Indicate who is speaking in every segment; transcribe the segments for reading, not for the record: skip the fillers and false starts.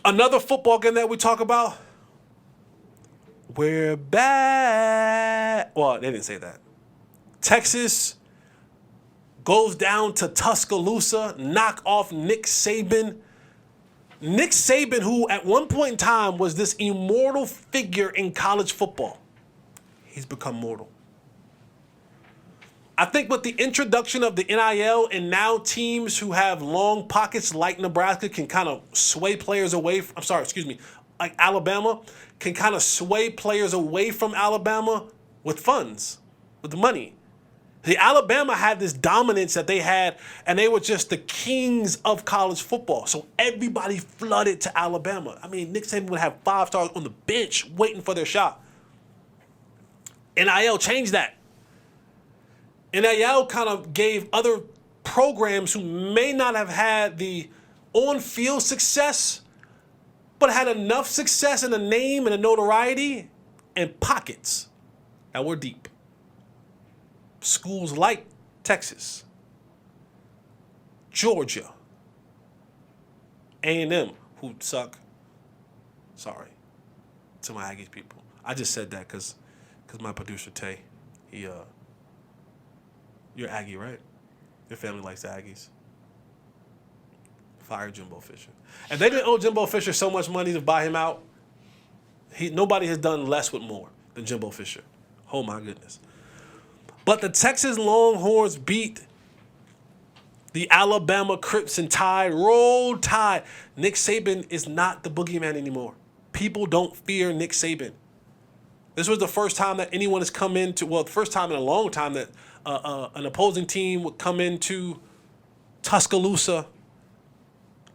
Speaker 1: Another football game that we talk about. We're back. Well, they didn't say that. Texas goes down to Tuscaloosa, knock off Nick Saban. Nick Saban, who at one point in time was this immortal figure in college football, he's become mortal. I think with the introduction of the NIL and now teams who have long pockets like Nebraska can kind of sway players away. Like Alabama can kind of sway players away from Alabama with funds, with the money. The Alabama had this dominance that they had, and they were just the kings of college football. So everybody flooded to Alabama. I mean, Nick Saban would have 5 stars on the bench waiting for their shot. NIL changed that. NIL kind of gave other programs who may not have had the on-field success, but had enough success in a name and a notoriety and pockets that were deep. Schools like Texas, Georgia, A&M, who suck. Sorry to my Aggies people. I just said that because my producer, Tay, you're Aggie, right? Your family likes the Aggies. Fire Jimbo Fisher. And they didn't owe Jimbo Fisher so much money to buy him out. Nobody has done less with more than Jimbo Fisher. Oh, my goodness. But the Texas Longhorns beat the Alabama Crimson Tide. Roll Tide. Nick Saban is not the boogeyman anymore. People don't fear Nick Saban. This was the first time that anyone has come into, well, the first time in a long time that an opposing team would come into Tuscaloosa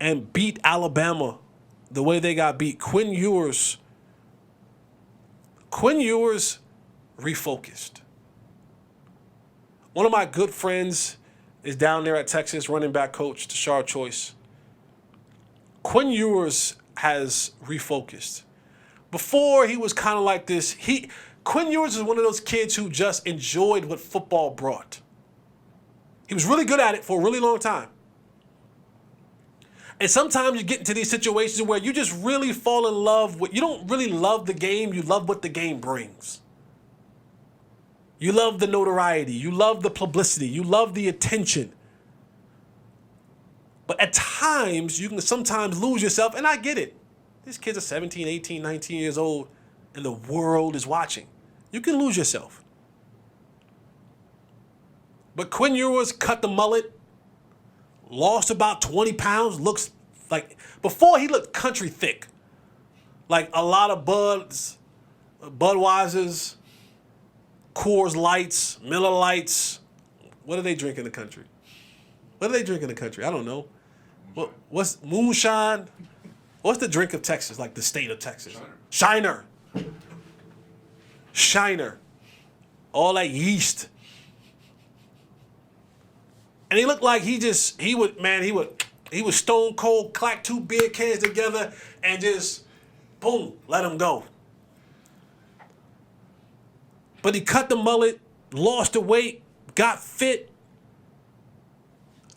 Speaker 1: and beat Alabama the way they got beat. Quinn Ewers refocused. One of my good friends is down there at Texas, running back coach, Tashard Choice. Quinn Ewers has refocused. Before, he was kind of like this. Quinn Ewers is one of those kids who just enjoyed what football brought. He was really good at it for a really long time. And sometimes you get into these situations where you just really fall in love with, you don't really love the game, you love what the game brings. You love the notoriety. You love the publicity. You love the attention. But at times, you can sometimes lose yourself, and I get it. These kids are 17, 18, 19 years old, and the world is watching. You can lose yourself. But Quinn Ewers cut the mullet, lost about 20 pounds, looks like, before he looked country thick. Like a lot of Budweisers, Coors Lights, Miller Lights. What do they drink in the country? What do they drink in the country? I don't know. What's moonshine? What's the drink of Texas, like the state of Texas? Shiner. All that yeast. And he looked like he was stone cold, clack 2 beer cans together and just, boom, let him go. But he cut the mullet, lost the weight, got fit.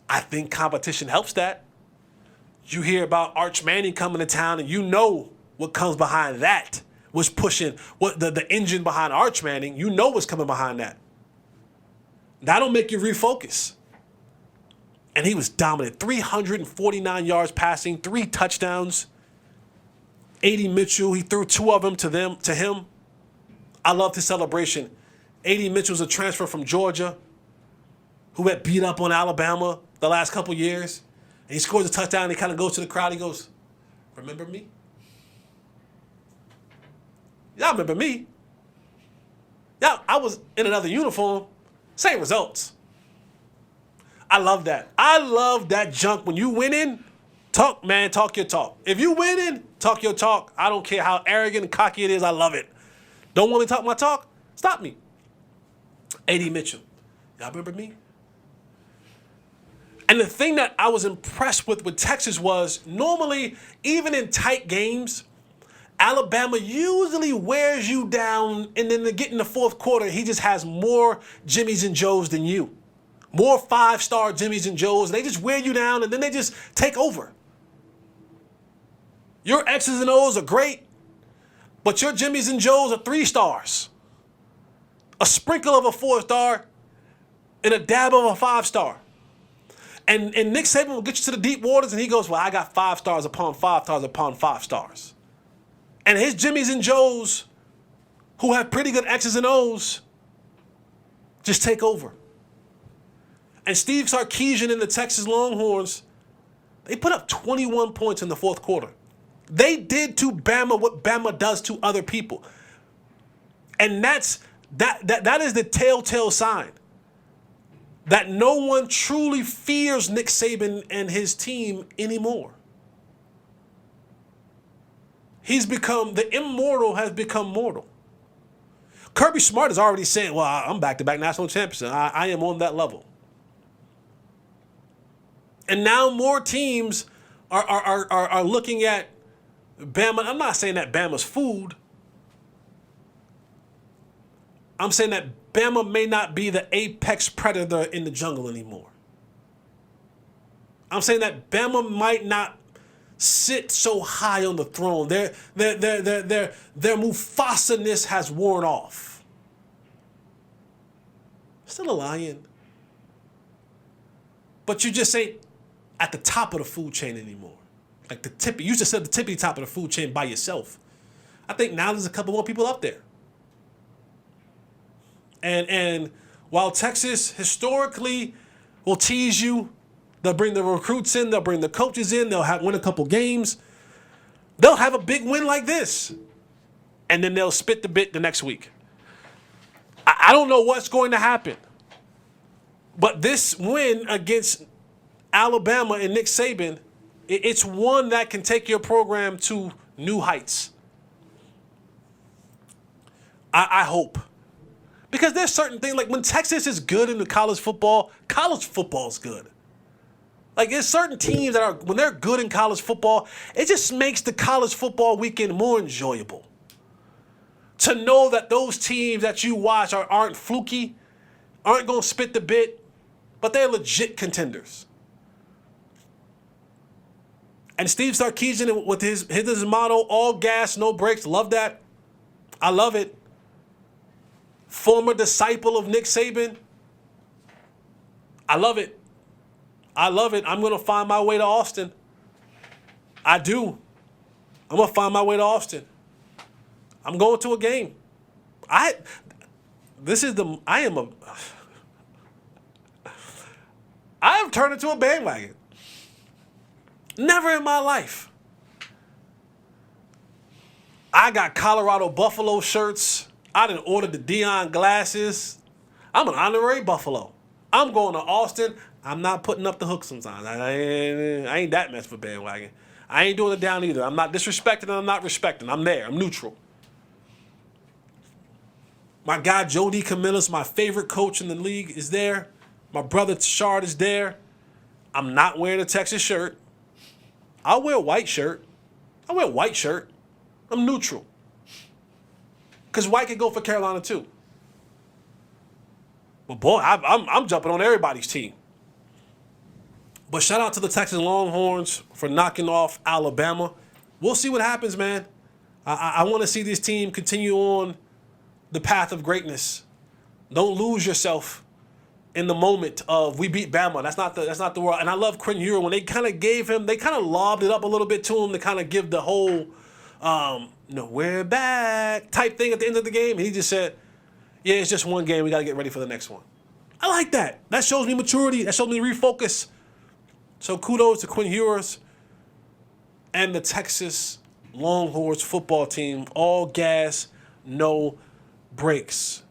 Speaker 1: I think competition helps that. You hear about Arch Manning coming to town, and you know what comes behind that. What's pushing, what the engine behind Arch Manning, you know what's coming behind that. That'll make you refocus. And he was dominant. 349 yards passing, 3 touchdowns. A.D. Mitchell, he threw 2 of them to him. I loved his celebration. A.D. Mitchell's a transfer from Georgia who had beat up on Alabama the last couple years. And he scores a touchdown and he kind of goes to the crowd. He goes, "Remember me? Y'all remember me? Yeah, I was in another uniform. Same results." I love that. I love that junk. When you winning, talk your talk. If you winning, talk your talk. I don't care how arrogant and cocky it is. I love it. Don't want me to talk my talk? Stop me. A.D. Mitchell. Y'all remember me? And the thing that I was impressed with Texas was normally, even in tight games, Alabama usually wears you down, and then to get in the fourth quarter, he just has more Jimmys and Joes than you. More 5-star Jimmys and Joes. They just wear you down, and then they just take over. Your X's and O's are great, but your Jimmys and Joes are 3 stars. A sprinkle of a 4-star and a dab of a 5-star. And Nick Saban will get you to the deep waters, and he goes, well, I got 5 stars upon 5 stars upon 5 stars. And his Jimmys and Joes, who have pretty good X's and O's, just take over. And Steve Sarkisian and the Texas Longhorns, they put up 21 points in the fourth quarter. They did to Bama what Bama does to other people. And that is the telltale sign that no one truly fears Nick Saban and his team anymore. The immortal has become mortal. Kirby Smart is already saying, well, I'm back-to-back national champion. I am on that level. And now more teams are looking at Bama. I'm not saying that Bama's food. I'm saying that Bama may not be the apex predator in the jungle anymore. I'm saying that Bama might not sit so high on the throne. Their Mufasa-ness has worn off. Still a lion. But you just ain't at the top of the food chain anymore. Like you used to sit at the tippy top of the food chain by yourself. I think now there's a couple more people up there. And while Texas historically will tease you, they'll bring the recruits in, they'll bring the coaches in, they'll win a couple games. They'll have a big win like this. And then they'll spit the bit the next week. I don't know what's going to happen. But this win against Alabama and Nick Saban, it's one that can take your program to new heights. I hope. Because there's certain things, like when Texas is good in the college football is good. Like there's certain teams that when they're good in college football, it just makes the college football weekend more enjoyable. To know that those teams that you watch aren't fluky, aren't going to spit the bit, but they're legit contenders. And Steve Sarkisian with his motto, all gas, no brakes, love that. I love it. Former disciple of Nick Saban. I love it. I love it. I'm going to find my way to Austin. I do. I'm going to find my way to Austin. I'm going to a game. I have turned into a bandwagon. Never in my life. I got Colorado Buffalo shirts. I done ordered the Dion glasses. I'm an honorary Buffalo. I'm going to Austin. I'm not putting up the hook sometimes. I ain't that mess for bandwagon. I ain't doing it down either. I'm not disrespecting and I'm not respecting. I'm there. I'm neutral. My guy Jody Camillus, my favorite coach in the league, is there. My brother Tashard is there. I'm not wearing a Texas shirt. I'll wear a white shirt. I'm neutral. Because white could go for Carolina too. But boy, I'm jumping on everybody's team. But shout out to the Texas Longhorns for knocking off Alabama. We'll see what happens, man. I want to see this team continue on the path of greatness. Don't lose yourself in the moment of we beat Bama. That's not the world. And I love Quinn Ewers when they kind of lobbed it up a little bit to him to kind of give the whole we're back type thing at the end of the game. And he just said, yeah, it's just one game. We got to get ready for the next one. I like that. That shows me maturity. That shows me refocus. So kudos to Quinn Ewers and the Texas Longhorns football team. All gas, no brakes.